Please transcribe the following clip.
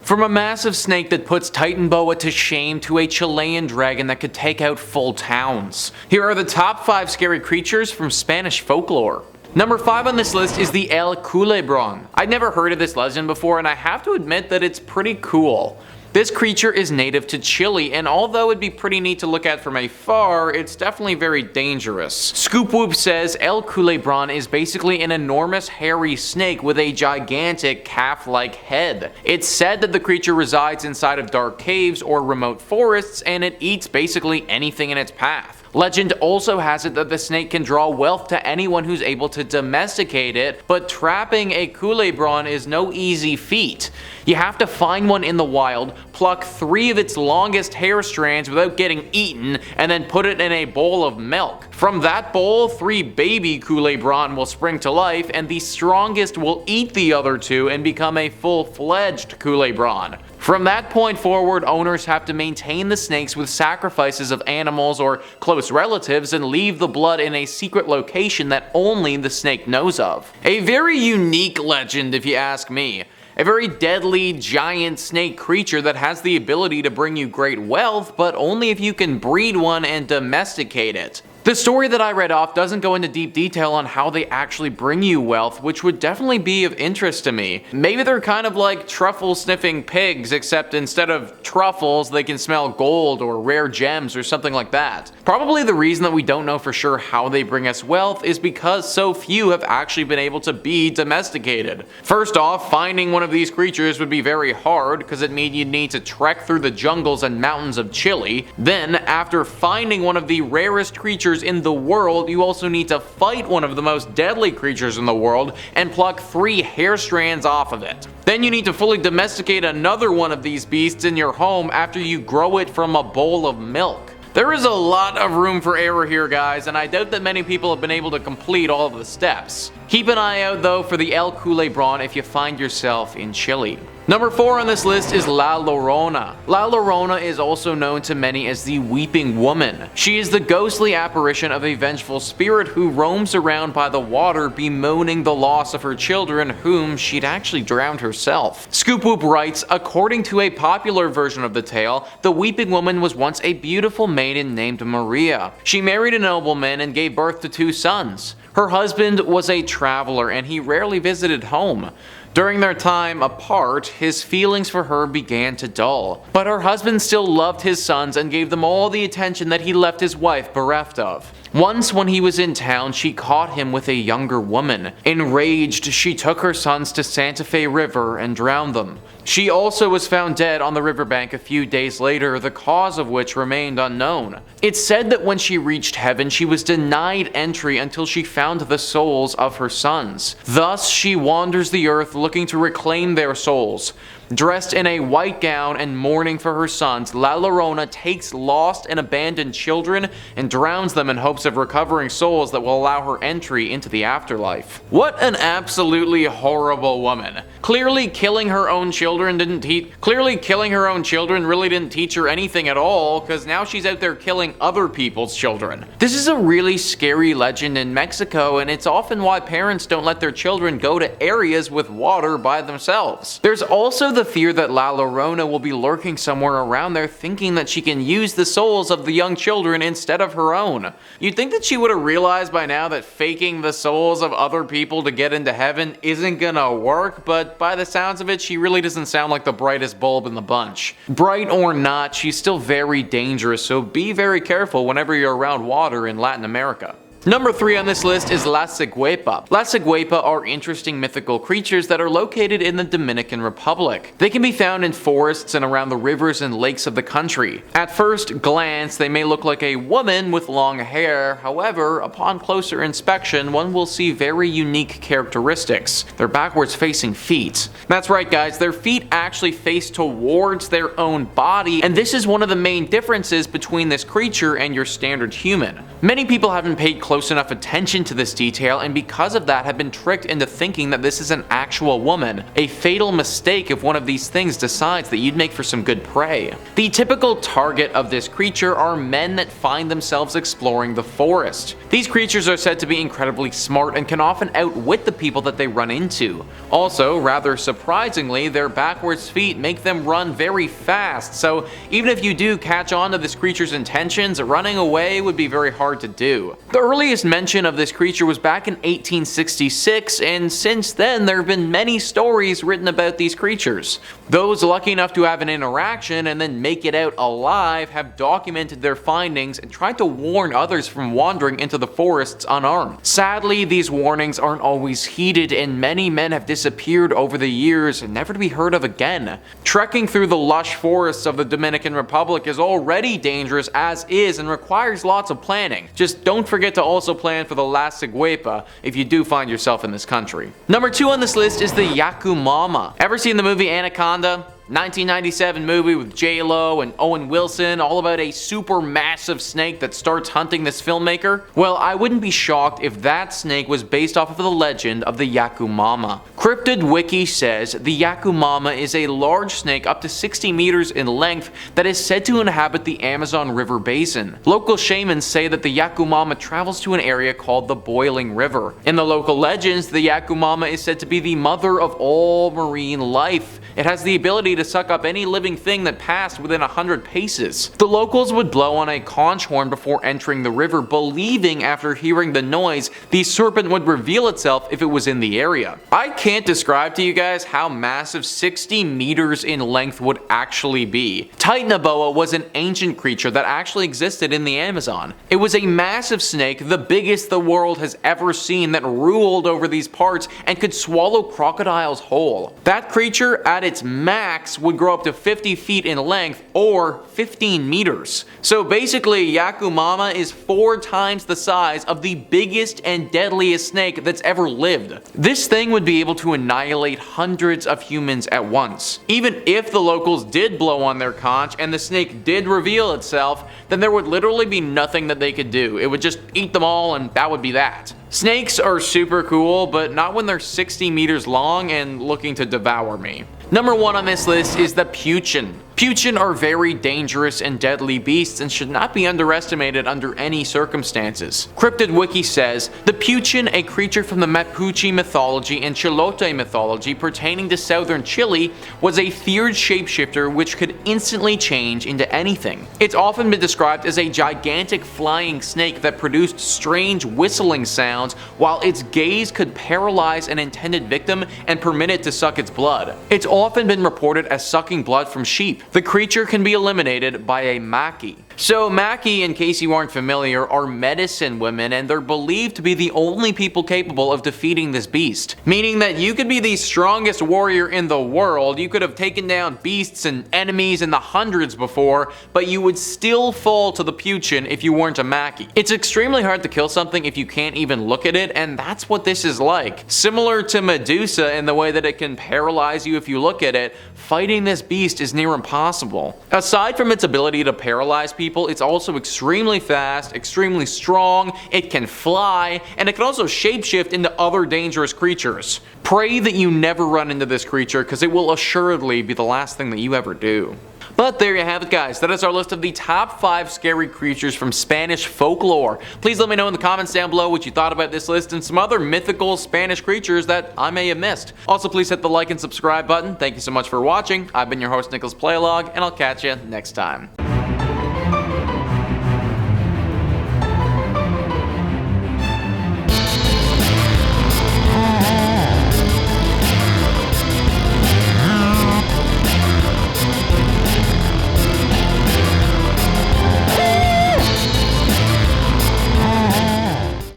From a massive snake that puts Titan Boa to shame to a Chilean dragon that could take out full towns. Here are the top 5 scary creatures from Spanish folklore. Number 5 on this list is the El Culebron. I'd never heard of this legend before, and I have to admit that it's pretty cool. This creature is native to Chile, and although it'd be pretty neat to look at from afar, it's definitely very dangerous. Scoop Whoop says El Culebron is basically an enormous hairy snake with a gigantic calf-like head. It's said that the creature resides inside of dark caves or remote forests, and it eats basically anything in its path. Legend also has it that the snake can draw wealth to anyone who's able to domesticate it, but trapping a Culebron is no easy feat. You have to find one in the wild, pluck 3 of its longest hair strands without getting eaten, and then put it in a bowl of milk. From that bowl, 3 baby Culebron will spring to life, and the strongest will eat the other 2 and become a full-fledged Culebron. From that point forward, owners have to maintain the snakes with sacrifices of animals or close relatives and leave the blood in a secret location that only the snake knows of. A very unique legend if you ask me. A very deadly, giant snake creature that has the ability to bring you great wealth, but only if you can breed one and domesticate it. The story that I read off doesn't go into deep detail on how they actually bring you wealth, which would definitely be of interest to me. Maybe they're kind of like truffle-sniffing pigs, except instead of truffles, they can smell gold or rare gems or something like that. Probably the reason that we don't know for sure how they bring us wealth is because so few have actually been able to be domesticated. First off, finding one of these creatures would be very hard, because it means you'd need to trek through the jungles and mountains of Chile. Then, after finding one of the rarest creatures in the world, you also need to fight one of the most deadly creatures in the world and pluck 3 hair strands off of it. Then you need to fully domesticate another one of these beasts in your home after you grow it from a bowl of milk. There is a lot of room for error here, guys, and I doubt that many people have been able to complete all of the steps. Keep an eye out though for the El Culebron if you find yourself in Chile. Number 4 on this list is La Llorona. La Llorona is also known to many as the Weeping Woman. She is the ghostly apparition of a vengeful spirit who roams around by the water bemoaning the loss of her children whom she'd actually drowned herself. Scoop Whoop writes, according to a popular version of the tale, the Weeping Woman was once a beautiful maiden named Maria. She married a nobleman and gave birth to 2 sons. Her husband was a traveler and he rarely visited home. During their time apart, his feelings for her began to dull, but her husband still loved his sons and gave them all the attention that he left his wife bereft of. Once when he was in town, she caught him with a younger woman. Enraged, she took her sons to Santa Fe River and drowned them. She also was found dead on the riverbank a few days later, the cause of which remained unknown. It's said that when she reached heaven, she was denied entry until she found the souls of her sons. Thus, she wanders the earth looking to reclaim their souls. Dressed in a white gown and mourning for her sons, La Llorona takes lost and abandoned children and drowns them in hopes of recovering souls that will allow her entry into the afterlife. What an absolutely horrible woman. Clearly killing her own children really didn't teach her anything at all, because now she's out there killing other people's children. This is a really scary legend in Mexico, and it's often why parents don't let their children go to areas with water by themselves. There's also the fear that La Llorona will be lurking somewhere around there thinking that she can use the souls of the young children instead of her own. You'd think that she would have realized by now that faking the souls of other people to get into heaven isn't gonna work, but by the sounds of it, she really doesn't sound like the brightest bulb in the bunch. Bright or not, she's still very dangerous, so be very careful whenever you're around water in Latin America. Number 3 on this list is La Ciguepa. La Ciguepa are interesting mythical creatures that are located in the Dominican Republic. They can be found in forests and around the rivers and lakes of the country. At first glance, they may look like a woman with long hair. However, upon closer inspection, one will see very unique characteristics. Their backwards facing feet. That's right, guys, their feet actually face towards their own body, and this is one of the main differences between this creature and your standard human. Many people haven't paid close enough attention to this detail, and because of that have been tricked into thinking that this is an actual woman. A fatal mistake if one of these things decides that you'd make for some good prey. The typical target of this creature are men that find themselves exploring the forest. These creatures are said to be incredibly smart and can often outwit the people that they run into. Also, rather surprisingly, their backwards feet make them run very fast, so even if you do catch on to this creature's intentions, running away would be very hard to do. The earliest mention of this creature was back in 1866, and since then there have been many stories written about these creatures. Those lucky enough to have an interaction and then make it out alive have documented their findings and tried to warn others from wandering into the forests unarmed. Sadly, these warnings aren't always heeded, and many men have disappeared over the years and never to be heard of again. Trekking through the lush forests of the Dominican Republic is already dangerous as is and requires lots of planning. Just don't forget to also plan for the La Ciguepa if you do find yourself in this country. Number 2 on this list is the Yacumama. Ever seen the movie Anaconda? 1997 movie with J-Lo and Owen Wilson, all about a super massive snake that starts hunting this filmmaker? Well, I wouldn't be shocked if that snake was based off of the legend of the Yacumama. Cryptid Wiki says the Yacumama is a large snake up to 60 meters in length that is said to inhabit the Amazon River basin. Local shamans say that the Yacumama travels to an area called the Boiling River. In the local legends, the Yacumama is said to be the mother of all marine life. It has the ability to suck up any living thing that passed within 100 paces. The locals would blow on a conch horn before entering the river, believing after hearing the noise, the serpent would reveal itself if it was in the area. I can't describe to you guys how massive 60 meters in length would actually be. Titanoboa was an ancient creature that actually existed in the Amazon. It was a massive snake, the biggest the world has ever seen, that ruled over these parts and could swallow crocodiles whole. That creature at its max would grow up to 50 feet in length or 15 meters. So basically, Yacumama is 4 times the size of the biggest and deadliest snake that's ever lived. This thing would be able to annihilate hundreds of humans at once. Even if the locals did blow on their conch and the snake did reveal itself, then there would literally be nothing that they could do. It would just eat them all, and that would be that. Snakes are super cool, but not when they're 60 meters long and looking to devour me. Number 1 on this list is the Peuchen. Peuchen are very dangerous and deadly beasts and should not be underestimated under any circumstances. Cryptid Wiki says, the Peuchen, a creature from the Mapuche mythology and Chilote mythology pertaining to southern Chile, was a feared shapeshifter which could instantly change into anything. It's often been described as a gigantic flying snake that produced strange whistling sounds, while its gaze could paralyze an intended victim and permit it to suck its blood. It's often been reported as sucking blood from sheep. The creature can be eliminated by a maki. So maki, in case you aren't familiar, are medicine women, and they're believed to be the only people capable of defeating this beast. Meaning that you could be the strongest warrior in the world, you could have taken down beasts and enemies in the hundreds before, but you would still fall to the Peuchen if you weren't a maki. It's extremely hard to kill something if you can't even look at it, and that's what this is like. Similar to Medusa in the way that it can paralyze you if you look at it, fighting this beast is near impossible. Aside from its ability to paralyze people, it's also extremely fast, extremely strong, it can fly, and it can also shapeshift into other dangerous creatures. Pray that you never run into this creature, because it will assuredly be the last thing that you ever do. But there you have it, guys. That is our list of the top 5 scary creatures from Spanish folklore. Please let me know in the comments down below what you thought about this list and some other mythical Spanish creatures that I may have missed. Also, please hit the like and subscribe button. Thank you so much for watching. I've been your host, Nicholas Playlog, and I'll catch you next time.